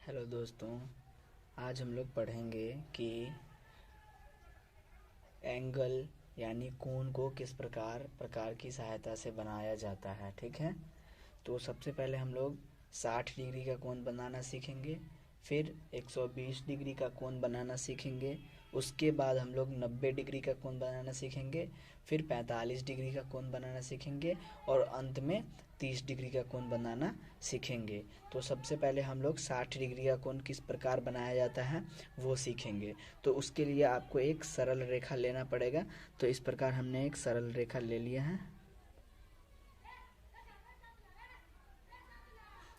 Hello दोस्तों, आज हम लोग पढ़ेंगे कि एंगल यानी कोण को किस प्रकार की सहायता से बनाया जाता है। ठीक है, तो सबसे पहले हम लोग 60 डिग्री का कोण बनाना सीखेंगे, फिर 120 डिग्री का कोण बनाना सीखेंगे, उसके बाद हम लोग 90 डिग्री का कोण बनाना सीखेंगे, फिर 45 डिग्री का कोण बनाना सीखेंगे और अंत में 30 डिग्री का कोण बनाना सीखेंगे। तो सबसे पहले हम लोग 60 डिग्री का कोण किस प्रकार बनाया जाता है वो सीखेंगे। तो उसके लिए आपको एक सरल रेखा लेना पड़ेगा। तो इस प्रकार हमने एक सरल रेखा ले लिया है।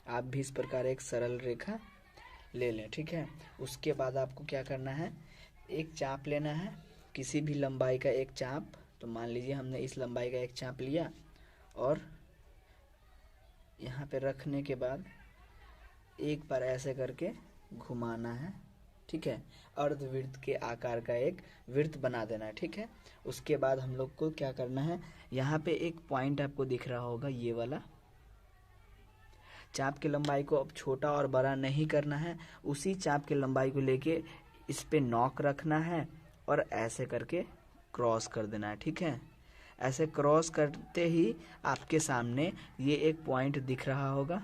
आप भी इस प्रकार एक सरल रेखा ले लें। ठीक है, उसके बाद आपको क्या करना है, एक चाप लेना है, किसी भी लंबाई का एक चाप। तो मान लीजिए हमने इस लंबाई का एक चाप लिया और यहाँ पे रखने के बाद एक बार ऐसे करके घुमाना है। ठीक है, अर्धवृत्त के आकार का एक वृत्त बना देना है। ठीक है, उसके बाद हम लोग को क्या करना है, यहाँ पे एक पॉइंट आपको दिख रहा होगा, ये वाला। चाप की लंबाई को अब छोटा और बड़ा नहीं करना है, उसी चाप की लंबाई को लेके इस पे नॉक रखना है और ऐसे करके क्रॉस कर देना है। ठीक है, ऐसे क्रॉस करते ही आपके सामने ये एक पॉइंट दिख रहा होगा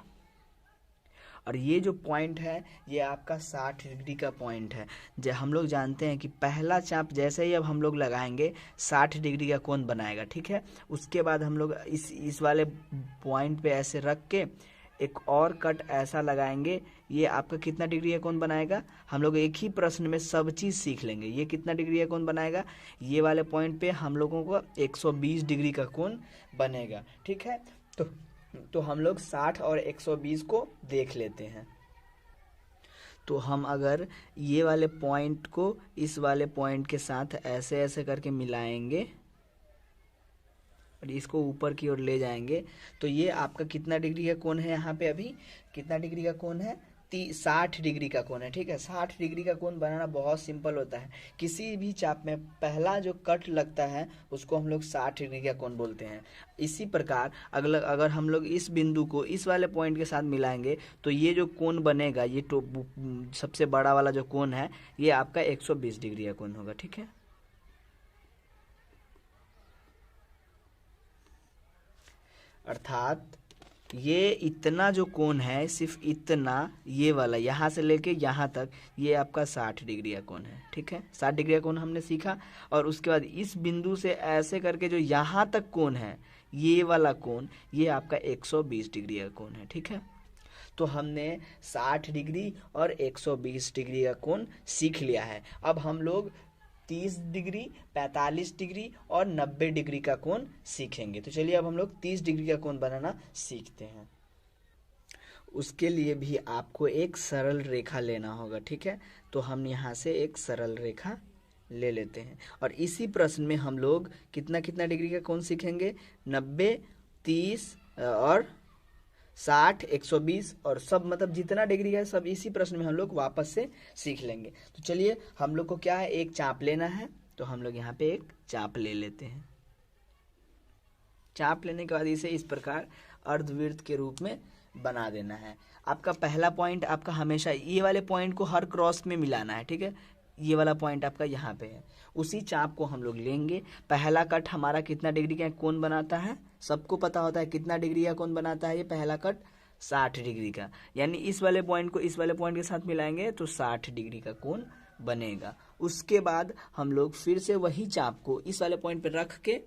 और ये जो पॉइंट है ये आपका 60 डिग्री का पॉइंट है। जो हम लोग जानते हैं कि पहला चाप जैसे ही अब हम लोग लगाएंगे 60 डिग्री का कोण बनाएगा। ठीक है, उसके बाद हम लोग इस वाले पॉइंट पे ऐसे रख के एक और कट ऐसा लगाएंगे, ये आपका कितना डिग्री का कोण बनाएगा। हम लोग एक ही प्रश्न में सब चीज़ सीख लेंगे। ये कितना डिग्री का कोण बनाएगा, ये वाले पॉइंट पे हम लोगों को 120 डिग्री का कोण बनेगा। ठीक है, तो हम लोग 60 और 120 को देख लेते हैं। तो हम अगर ये वाले पॉइंट को इस वाले पॉइंट के साथ ऐसे ऐसे करके मिलाएंगे और इसको ऊपर की ओर ले जाएंगे, तो ये आपका कितना डिग्री का कोण है, यहाँ पे अभी कितना डिग्री का कोण है, 60 डिग्री का कोण है। ठीक है, 60 डिग्री का कोण बनाना बहुत सिंपल होता है। किसी भी चाप में पहला जो कट लगता है उसको हम लोग 60 डिग्री का कोण बोलते हैं। इसी प्रकार अगर हम लोग इस बिंदु को इस वाले पॉइंट के साथ मिलाएंगे तो ये जो कोण बनेगा, ये तो सबसे बड़ा वाला जो कोण है, ये आपका 120 डिग्री का कोण होगा। ठीक है, अर्थात ये इतना जो कोण है, सिर्फ इतना, ये वाला यहाँ से लेके यहाँ तक, ये आपका 60 डिग्री का कोण है। ठीक है, 60 डिग्री का कोण हमने सीखा और उसके बाद इस बिंदु से ऐसे करके जो यहाँ तक कोण है, ये वाला कोण, ये आपका 120 डिग्री का कोण है। ठीक है, तो हमने 60 डिग्री और 120 डिग्री का कोण सीख लिया है। अब हम लोग 30 डिग्री, 45 डिग्री और 90 डिग्री का कोण सीखेंगे। तो चलिए अब हम लोग 30 डिग्री का कोण बनाना सीखते हैं। उसके लिए भी आपको एक सरल रेखा लेना होगा। ठीक है, तो हम यहाँ से एक सरल रेखा ले लेते हैं और इसी प्रश्न में हम लोग कितना कितना डिग्री का कोण सीखेंगे, 90, 30 और 60, 120 और सब, मतलब जितना डिग्री है सब इसी प्रश्न में हम लोग वापस से सीख लेंगे। तो चलिए हम लोग को क्या है, एक चाप लेना है। तो हम लोग यहाँ पे एक चाप ले लेते हैं। चाप लेने के बाद इसे इस प्रकार अर्धवृत्त के रूप में बना देना है। आपका पहला पॉइंट आपका हमेशा ये वाले पॉइंट को हर क्रॉस में मिलाना है। ठीक है, ये वाला पॉइंट आपका यहाँ पे है, उसी चाप को हम लोग लेंगे। पहला कट हमारा कितना डिग्री का कोण बनाता है, सबको पता होता है कितना डिग्री का कोण बनाता है। ये पहला कट 60 डिग्री का, यानी इस वाले पॉइंट को इस वाले पॉइंट के साथ मिलाएंगे तो 60 डिग्री का कोण बनेगा। उसके बाद हम लोग फिर से वही चाप को इस वाले पॉइंट पे रख के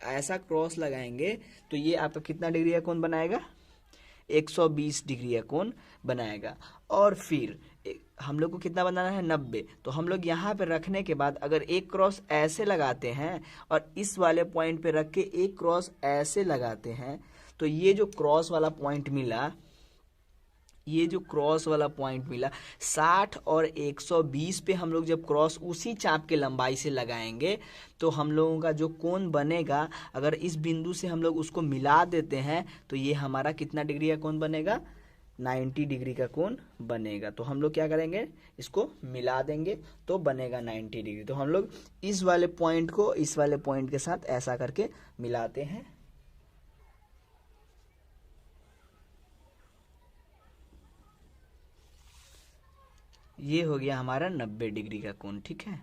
ऐसा क्रॉस लगाएंगे तो ये आपका कितना डिग्री का कोण बनाएगा, 120 डिग्री का कोण बनाएगा। और फिर हम लोग को कितना बनाना है, 90। तो हम लोग यहाँ पे रखने के बाद अगर एक क्रॉस ऐसे लगाते हैं और इस वाले पॉइंट पे रख के एक क्रॉस ऐसे लगाते हैं तो ये जो क्रॉस वाला पॉइंट मिला, ये जो क्रॉस वाला पॉइंट मिला 60 और 120 पे हम लोग जब क्रॉस उसी चाप के लंबाई से लगाएंगे तो हम लोगों का जो कोण बनेगा, अगर इस बिंदु से हम लोग उसको मिला देते हैं तो ये हमारा कितना डिग्री का कोण बनेगा, 90 डिग्री का कोण बनेगा। तो हम लोग क्या करेंगे, इसको मिला देंगे तो बनेगा 90 डिग्री। तो हम लोग इस वाले पॉइंट को इस वाले पॉइंट के साथ ऐसा करके मिलाते हैं। ये हो गया हमारा 90 डिग्री का कोण, ठीक है।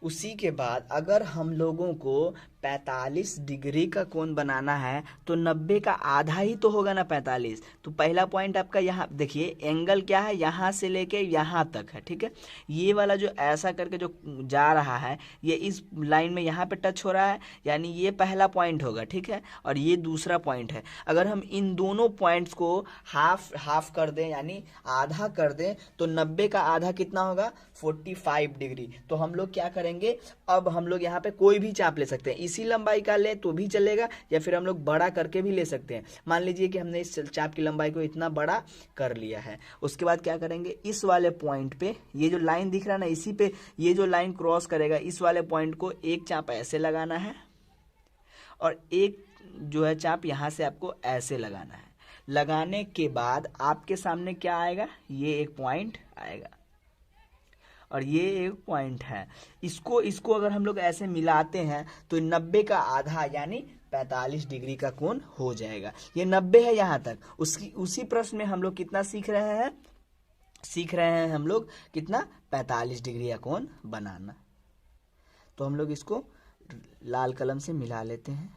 उसी के बाद अगर हम लोगों को 45 डिग्री का कोण बनाना है तो 90 का आधा ही तो होगा ना 45। तो पहला पॉइंट आपका यहाँ देखिए, एंगल क्या है, यहाँ से लेके यहाँ तक है, ठीक है। ये वाला जो ऐसा करके जो जा रहा है ये इस लाइन में यहाँ पे टच हो रहा है, यानी ये पहला पॉइंट होगा, ठीक है। और ये दूसरा पॉइंट है। अगर हम इन दोनों पॉइंट्स को हाफ कर दें, यानी आधा कर दें, तो 90 का आधा कितना होगा, 45 डिग्री। तो हम लोग क्या करेंगे, अब हम लोग यहाँ पे कोई भी चाप ले सकते हैं, इसी लंबाई का ले तो भी चलेगा, या फिर हम लोग बड़ा करके भी ले सकते हैं। मान लीजिए कि हमने इस चाप की लंबाई को इतना बड़ा कर लिया है। उसके बाद क्या करेंगे, इस वाले पॉइंट पे ये जो लाइन दिख रहा है ना, इसी पे ये जो लाइन क्रॉस करेगा, इस वाले पॉइंट को एक चाप ऐसे लगाना है और एक जो है चाप यहाँ से आपको ऐसे लगाना है। लगाने के बाद आपके सामने क्या आएगा, ये एक पॉइंट आएगा और ये एक पॉइंट है। इसको अगर हम लोग ऐसे मिलाते हैं तो 90 का आधा यानी 45 डिग्री का कोण हो जाएगा। ये 90 है यहाँ तक। उसी प्रश्न में हम लोग कितना सीख रहे हैं हम लोग कितना, 45 डिग्री का कोण बनाना। तो हम लोग इसको लाल कलम से मिला लेते हैं।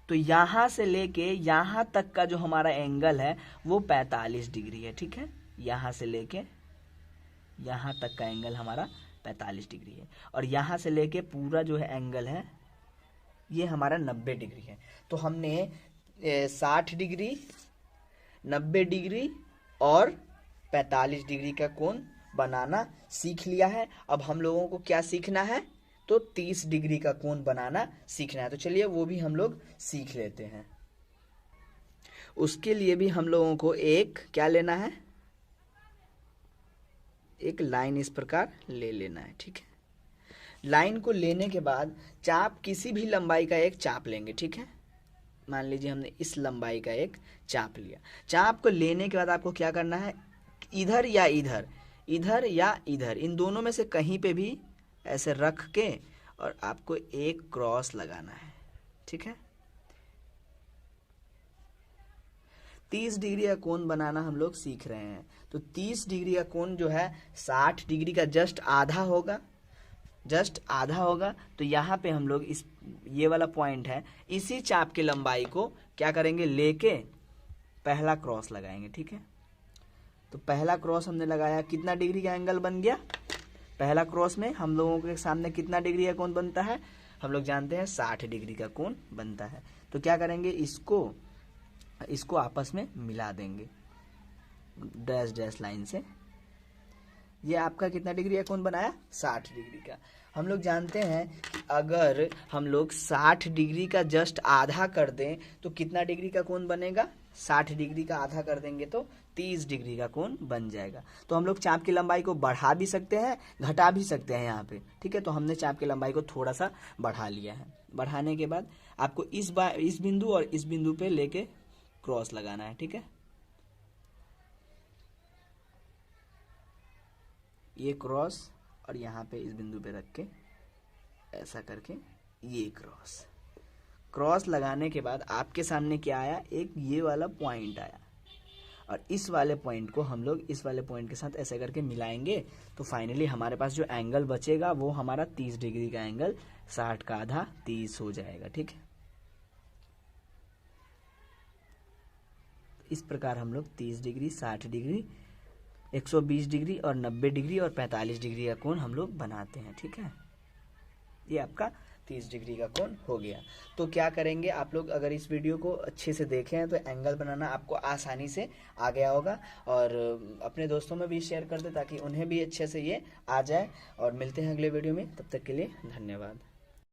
तो यहाँ से लेके यहाँ तक का जो हमारा एंगल है वो 45 डिग्री है, ठीक है। यहाँ से लेके यहाँ तक का एंगल हमारा 45 डिग्री है और यहाँ से लेके पूरा जो है एंगल है ये हमारा 90 डिग्री है। तो हमने 60 डिग्री, 90 डिग्री और 45 डिग्री का कोण बनाना सीख लिया है। अब हम लोगों को क्या सीखना है, तो 30 डिग्री का कोण बनाना सीखना है। तो चलिए वो भी हम लोग सीख लेते हैं। उसके लिए भी हम लोगों को एक क्या लेना है, एक लाइन इस प्रकार ले लेना है, ठीक है। लाइन को लेने के बाद चाप किसी भी लंबाई का एक चाप लेंगे, ठीक है। मान लीजिए हमने इस लंबाई का एक चाप लिया। चाप को लेने के बाद आपको क्या करना है, इधर या इधर, इधर या इधर, इन दोनों में से कहीं पे भी ऐसे रख के और आपको एक क्रॉस लगाना है, ठीक है। 30 डिग्री का कोण बनाना हम लोग सीख रहे हैं। तो 30 डिग्री का कोण जो है 60 डिग्री का जस्ट आधा होगा, जस्ट आधा होगा। तो यहाँ पे हम लोग ये वाला पॉइंट है, इसी चाप की लंबाई को क्या करेंगे, लेके पहला क्रॉस लगाएंगे, ठीक है। तो पहला क्रॉस हमने लगाया, कितना डिग्री का एंगल बन गया, पहला क्रॉस में हम लोगों के सामने कितना डिग्री का कोण बनता है, हम लोग जानते हैं 60 डिग्री का कोण बनता है। तो क्या करेंगे, इसको आपस में मिला देंगे डैश डैश लाइन से। ये आपका कितना डिग्री का कोण बनाया, 60 डिग्री का। हम लोग जानते हैं कि अगर हम लोग 60 डिग्री का जस्ट आधा कर दें तो कितना डिग्री का कोण बनेगा, 60 डिग्री का आधा कर देंगे तो 30 डिग्री का कोण बन जाएगा। तो हम लोग चाप की लंबाई को बढ़ा भी सकते हैं, घटा भी सकते हैं यहाँ पे, ठीक है। तो हमने चाप की लंबाई को थोड़ा सा बढ़ा लिया है। बढ़ाने के बाद आपको इस बिंदु और इस बिंदु पे लेके क्रॉस लगाना है, ठीक है। ये क्रॉस और यहाँ पे इस बिंदु पे रख के ऐसा करके ये क्रॉस लगाने के बाद आपके सामने क्या आया, एक ये वाला पॉइंट आया और इस वाले पॉइंट को हम लोग इस वाले पॉइंट के साथ ऐसे करके मिलाएंगे। तो फाइनली हमारे पास जो एंगल बचेगा वो हमारा 30 डिग्री का एंगल, 60 का आधा 30 हो जाएगा, ठीक है। इस प्रकार हम लोग 30 डिग्री, 60 डिग्री, 120 डिग्री और 90 डिग्री और 45 डिग्री का कोण हम लोग बनाते हैं, ठीक है। ये आपका 30 डिग्री का कोण हो गया। तो क्या करेंगे आप लोग, अगर इस वीडियो को अच्छे से देखे हैं तो एंगल बनाना आपको आसानी से आ गया होगा और अपने दोस्तों में भी शेयर कर दे ताकि उन्हें भी अच्छे से ये आ जाए। और मिलते हैं अगले वीडियो में, तब तक के लिए धन्यवाद।